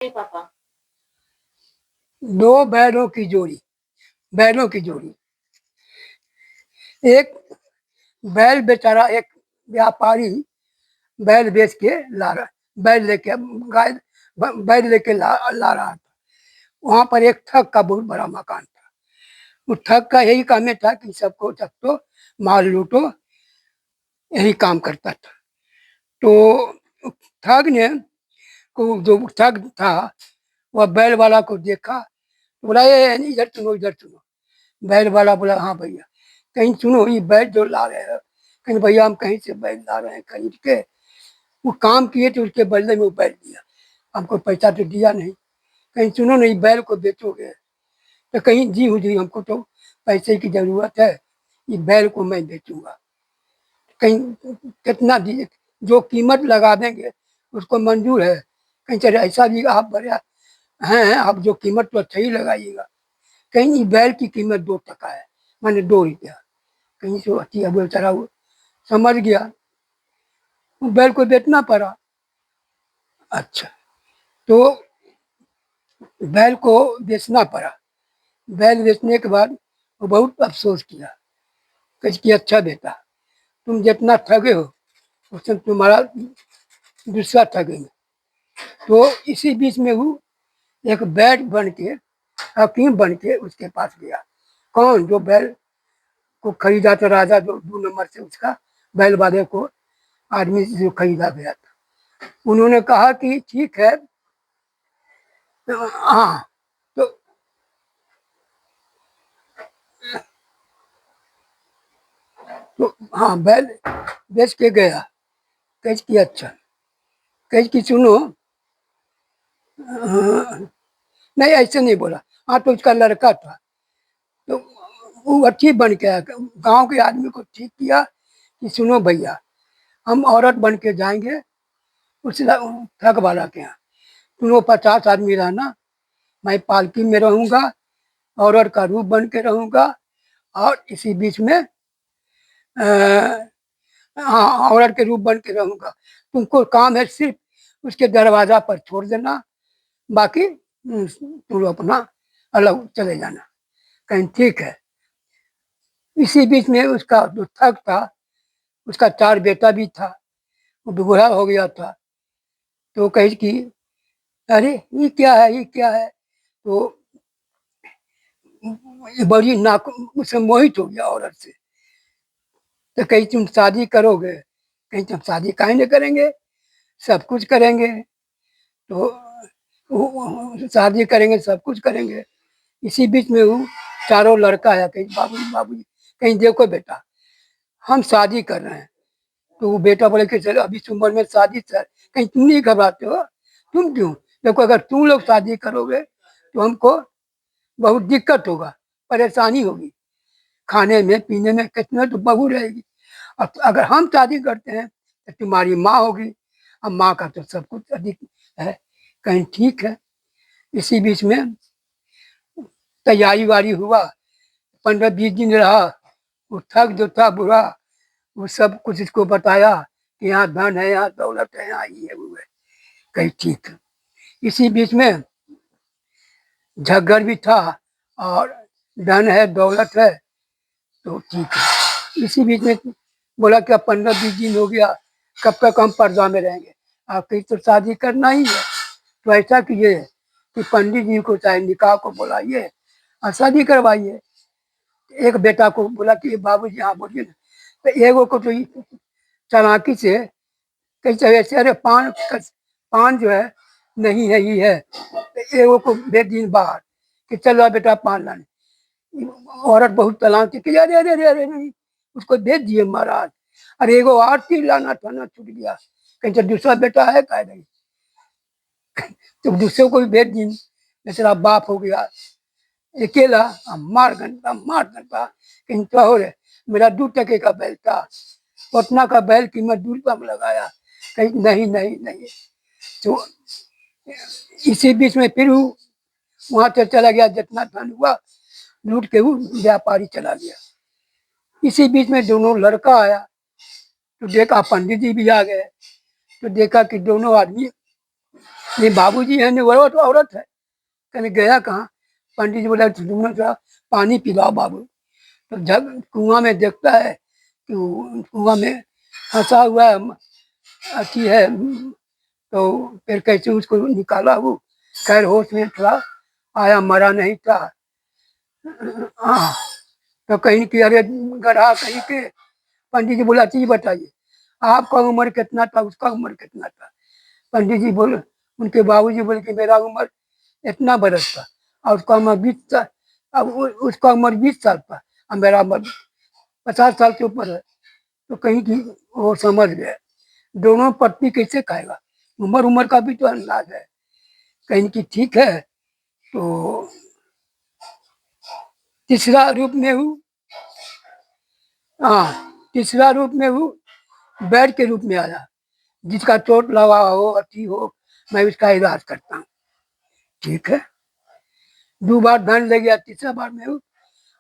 पापा। दो बैलों की जोड़ी। एक बैल बेचारा, एक व्यापारी बैल बेच के ला रहा, बैल लेके गाय बैल लेके ला रहा था। वहां पर एक ठग का बहुत बड़ा मकान था। उस ठग का यही काम था कि सबको ठगो, माल लूटो, यही काम करता था। तो ठग ने को जो ठग था वह बैल वाला को देखा, तो बोला ये इधर सुनो, इधर सुनो। बैल वाला बोला हाँ भैया, कहीं सुनो, ये बैल जो ला रहे हो, कहीं भैया हम कहीं से बैल ला रहे हैं खरीद के। वो काम किए तो उसके बदले में वो बैल दिया, हमको पैसा तो दिया नहीं। कहीं सुनो नहीं, बैल को बेचोगे? तो कहीं जी हुजूरी, हमको तो पैसे की जरूरत है, ये बैल को मैं बेचूंगा। कहीं कितना दिए, जो कीमत लगा देंगे उसको मंजूर है। कहीं चले ऐसा भी आप बड़े हैं, आप जो कीमत तो अच्छा ही लगाइएगा। कहीं बैल की कीमत 2 टका है, माने 2 रुपया। कहीं से अच्छी अब बेचारा वो समझ गया, वो बैल को बेचना पड़ा। अच्छा, तो बैल को बेचना पड़ा। बैल बेचने के बाद वो बहुत अफसोस किया, कि अच्छा बेटा, तुम जितना ठगे हो उससे तुम्हारा दूसरा ठगेंगे। तो इसी बीच में वो एक बैल बन के, हकीम बन के उसके पास गया। कौन? जो बैल को खरीदा था, राजा जो 2 नंबर से उसका बैल वाले को आदमी जो खरीदा गया था। उन्होंने कहा कि ठीक है, हाँ, तो हाँ, बैल बेच के गया। कह कि अच्छा, कह कि सुनो, नहीं ऐसे नहीं बोला। हाँ, तो उसका लड़का था, तो वो अच्छी बन के आया, गांव के आदमी को ठीक किया कि सुनो भैया, हम औरत बन के जाएंगे उस ठग वाला के यहाँ, तुम वो 50 आदमी रहना, मैं पालकी में रहूंगा, औरत का रूप बन के रहूंगा, और इसी बीच में हाँ, औरत के रूप बन के रहूंगा। तुमको काम है सिर्फ उसके दरवाजा पर छोड़ देना, बाकी तुम अपना अलग चले जाना। कहीं ठीक है। इसी बीच में उसका जो ठग था, उसका 4 बेटा भी था, वो भी बूढ़ा हो गया था। तो कही कि अरे ये क्या है, ये क्या है? तो ये बड़ी नाक उससे मोहित हो गया औरत से। तो कहीं तुम शादी करोगे? कहीं तुम शादी काहे नहीं करेंगे, सब कुछ करेंगे। तो शादी करेंगे, सब कुछ करेंगे। इसी बीच में वो चारों लड़का है, कहीं बाबूजी बाबूजी, कहीं देखो बेटा, हम शादी कर रहे हैं। तो वो बेटा बोले कि चलो अभी इस उम्र में शादी सर, कहीं तुम नहीं घबराते हो? तुम क्यों? देखो अगर तुम लोग शादी करोगे तो हमको बहुत दिक्कत होगा, परेशानी होगी, खाने में पीने में कितने तो बहू रहेगी। अब अगर हम शादी करते हैं तो तुम्हारी माँ होगी, अब माँ का तो सब कुछ अधिक है। कहीं ठीक है। इसी बीच में तैयारी वारी हुआ, 15-20 दिन रहा। वो ठग जो था बुरा, वो सब कुछ इसको बताया कि यहाँ धन है, यहाँ दौलत है, यहाँ ये वो है। कहीं ठीक है। इसी बीच में झगड़ भी था, और धन है, दौलत है, तो ठीक है। इसी बीच में बोला कि अब 15-20 दिन हो गया, कब तक हम पर्दा में रहेंगे, आपकी तो शादी करना ही है। तो ऐसा कीजिए कि पंडित जी को चाहे निकाह को बुलाइए और शादी करवाइए। एक बेटा को बोला कि बाबूजी हाँ बोलिए ना। तो एगो को तो चालाकी से कैसे ऐसे, अरे पान जो है नहीं है, ये है। तो एगो को भेज दिन बाहर कि चलो बेटा पान लाने। औरत बहुत तलाक थी कि अरे अरे अरे अरे नहीं, उसको भेज दिए महाराज। अरे एगो आरती लाना था ना, छूट गया। कहीं तो दूसरा बेटा है कह नहीं, तो दूसरे को भी भेज दी। बेचारा बाप हो गया अकेला, मार घंटा कहीं तो हो रहे। मेरा 2 टके का बैल था, पटना का बैल कीमत 2 रुपया में लगाया। कहीं नहीं नहीं नहीं। तो इसी बीच में फिर वहां से चला गया, जितना धन हुआ लूट के वो व्यापारी चला गया। इसी बीच में दोनों लड़का आया, तो देखा पंडित जी भी आ गए। तो देखा कि दोनों आदमी नहीं बाबूजी है नहीं, वो तो औरत है। कहने गया कहाँ? पंडित जी बोला तुमने थोड़ा पानी पिलाओ बाबू। तो जब कुआं में देखता है कि कुआं में फंसा हुआ अथी है, तो फिर कैसे उसको निकाला वो, खैर होश में था, आया, मरा नहीं था। हाँ, तो कहीं की अरे गढ़ा कहीं के, पंडित जी बोला चीज बताइए, आपका उम्र कितना था, उसका उम्र कितना था? पंडित जी बोले, उनके बाबूजी बोले कि मेरा उम्र इतना बरस था, और उसका उम्र 20 साल, अब उसका उम्र 20 साल था, और मेरा उम्र 50 साल के ऊपर है। तो कहीं की वो समझ गए, दोनों पत्नी कैसे खाएगा, उम्र उम्र का भी तो अंदाज है। कहीं की ठीक है। तो तीसरा रूप में हूँ, हाँ तीसरा रूप में हूँ, बैठ के रूप में आया, जिसका चोट लगा हो, अति हो, मैं उसका इलाज करता हूँ। ठीक है, 2 बार धन ले गया, तीसरा बार में हूँ,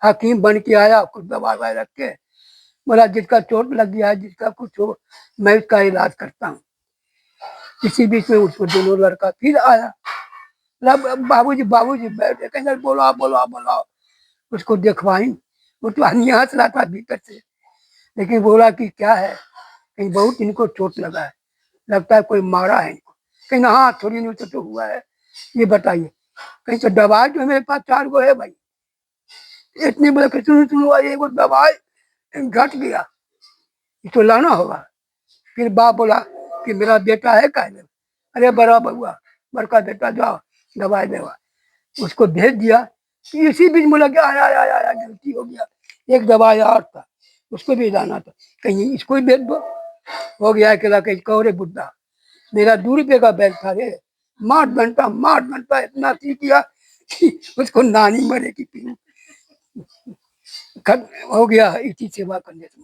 हकीम बन के आया, कुछ दवा ववा रख के बोला जिसका चोट लग गया है, जिसका कुछ हो, मैं उसका इलाज करता हूँ। इसी बीच में उसको दोनों लड़का फिर आया, बाबूजी बाबूजी बैठे, कहते बोलो बोलो बोलो, उसको देखवाई। वो तो आदमी हंस रहा था भीतर से, लेकिन बोला कि क्या है, कहीं बहुत इनको चोट लगा है, लगता है कोई मारा है इनको। कहीं हाँ थोड़ी नहीं तो हुआ है, ये बताइए। कहीं तो दवाई जो मेरे पास 4 गो है भाई, इतनी बोले कि सुनो ये वो दवाई घट गया, इसको लाना होगा। फिर बाप बोला कि मेरा बेटा है काहे, अरे बड़ा बउआ, बड़का बेटा जाओ दवाई देवा, उसको भेज दिया। इसी बीच बोला कि आया आया आया गलती हो गया, एक दवाई और था, उसको भी जाना था, कहीं इसको ही भेज दो। हो गया अकेला, कहीं कौरे बुढ़ा, मेरा 2 रुपये का बैग था रे, मार घंटा इतना सी किया कि उसको नानी मरे की पी। हो गया इसी सेवा करने से।